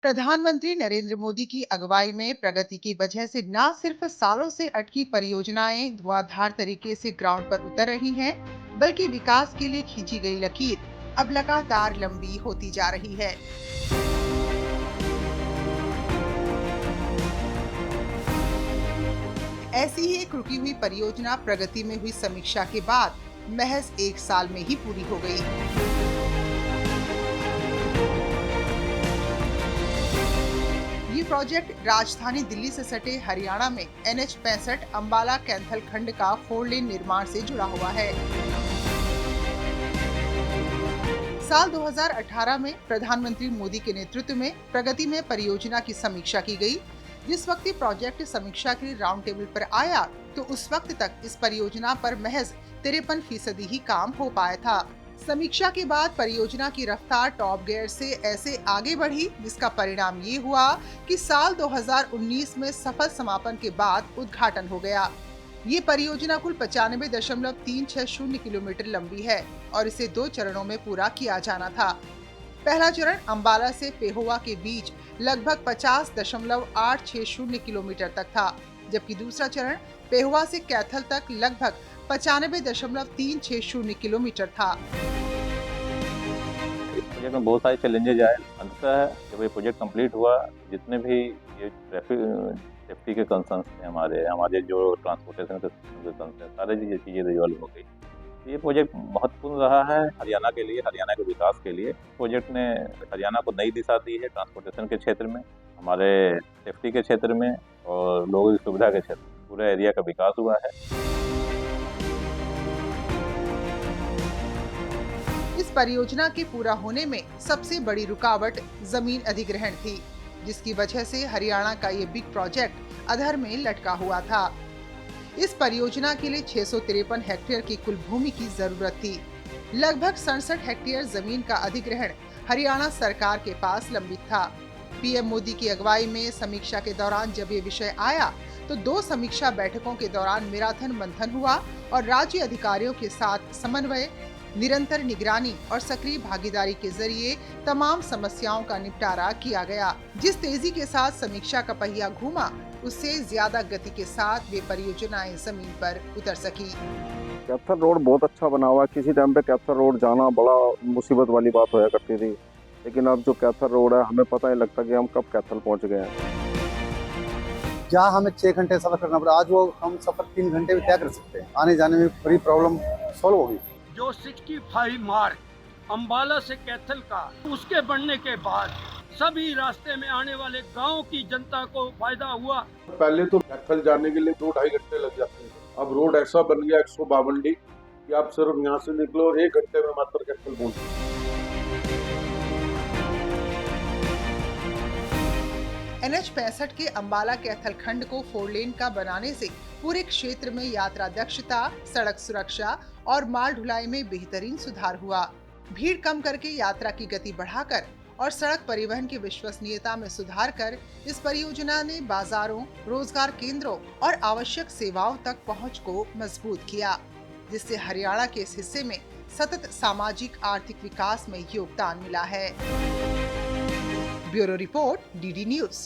प्रधानमंत्री नरेंद्र मोदी की अगुवाई में प्रगति की वजह से न सिर्फ सालों से अटकी परियोजनाएं धुआंधार तरीके से ग्राउंड पर उतर रही हैं, बल्कि विकास के लिए खींची गई लकीर अब लगातार लंबी होती जा रही है। ऐसी ही एक रुकी हुई परियोजना प्रगति में हुई समीक्षा के बाद महज एक साल में ही पूरी हो गई। ये प्रोजेक्ट राजधानी दिल्ली से सटे हरियाणा में NH 65 अंबाला कैंथल खंड का 4 लेन निर्माण से जुड़ा हुआ है। साल 2018 में प्रधानमंत्री मोदी के नेतृत्व में प्रगति में परियोजना की समीक्षा की गई। जिस वक्त ये प्रोजेक्ट समीक्षा के लिए राउंड टेबल पर आया, तो उस वक्त तक इस परियोजना पर महज 53% ही काम हो पाया था। समीक्षा के बाद परियोजना की रफ्तार टॉप गियर से ऐसे आगे बढ़ी, जिसका परिणाम ये हुआ कि साल 2019 में सफल समापन के बाद उद्घाटन हो गया। ये परियोजना कुल 95.360 किलोमीटर लंबी है और इसे 2 चरणों में पूरा किया जाना था। पहला चरण अंबाला से पेहोवा के बीच लगभग 50.860 किलोमीटर तक था, जबकि दूसरा चरण पेहोवा से कैथल तक लगभग 95.360 किलोमीटर था। इस प्रोजेक्ट में बहुत सारे चैलेंजेज आए। अंततः जब ये प्रोजेक्ट कंप्लीट हुआ, जितने भी ये ट्रैफिक सेफ्टी के कंसर्न्स थे, हमारे जो ट्रांसपोर्टेशन के कंसर्न थे, सारी चीज़ें रिजॉल्व हो गई। ये प्रोजेक्ट महत्वपूर्ण रहा है हरियाणा के लिए, हरियाणा के विकास के लिए। प्रोजेक्ट ने हरियाणा को नई दिशा दी है ट्रांसपोर्टेशन के क्षेत्र में, हमारे सेफ्टी के क्षेत्र में और लोगों की सुविधा के क्षेत्र में। पूरे एरिया का विकास हुआ है। इस परियोजना के पूरा होने में सबसे बड़ी रुकावट जमीन अधिग्रहण थी, जिसकी वजह से हरियाणा का ये बिग प्रोजेक्ट अधर में लटका हुआ था। इस परियोजना के लिए 653 हेक्टेयर की कुल भूमि की जरूरत थी। लगभग 67 हेक्टेयर जमीन का अधिग्रहण हरियाणा सरकार के पास लंबित था। पीएम मोदी की अगुवाई में समीक्षा के दौरान जब ये विषय आया, तो 2 समीक्षा बैठकों के दौरान मैराथन मंथन हुआ और राज्य अधिकारियों के साथ समन्वय, निरंतर निगरानी और सक्रिय भागीदारी के जरिए तमाम समस्याओं का निपटारा किया गया। जिस तेजी के साथ समीक्षा का पहिया घूमा, उससे ज्यादा गति के साथ वे परियोजनाएं जमीन पर उतर सकी। कैथल रोड बहुत अच्छा बना हुआ है। किसी टाइम पे कैथल रोड जाना बड़ा मुसीबत वाली बात होया करती थी, लेकिन अब जो कैथल रोड है, हमें पता नहीं लगता कि हम कब कैथल पहुंच गए हैं। जहाँ हमें 6 घंटे सफर करना पड़ा, आज वो हम सफर 3 घंटे में तय कर सकते हैं। आने जाने में बड़ी प्रॉब्लम सॉल्व होगी। जो 65 मार्ग अंबाला से कैथल का, उसके बनने के बाद सभी रास्ते में आने वाले गांव की जनता को फायदा हुआ। पहले तो कैथल जाने के लिए 2-2.5 घंटे लग जाते थे। अब रोड ऐसा बन गया 152 कि आप सिर्फ यहाँ से निकलो और 1 घंटे में मात्र कैथल पहुंचो। NH 65 के अंबाला कैथल खंड को 4 लेन का बनाने से पूरे क्षेत्र में यात्रा दक्षता, सड़क सुरक्षा और माल ढुलाई में बेहतरीन सुधार हुआ। भीड़ कम करके यात्रा की गति बढ़ाकर और सड़क परिवहन की विश्वसनीयता में सुधार कर इस परियोजना ने बाजारों, रोजगार केंद्रों और आवश्यक सेवाओं तक पहुंच को मजबूत किया, जिससे हरियाणा के इस हिस्से में सतत सामाजिक आर्थिक विकास में योगदान मिला है। Bureau report, DD news.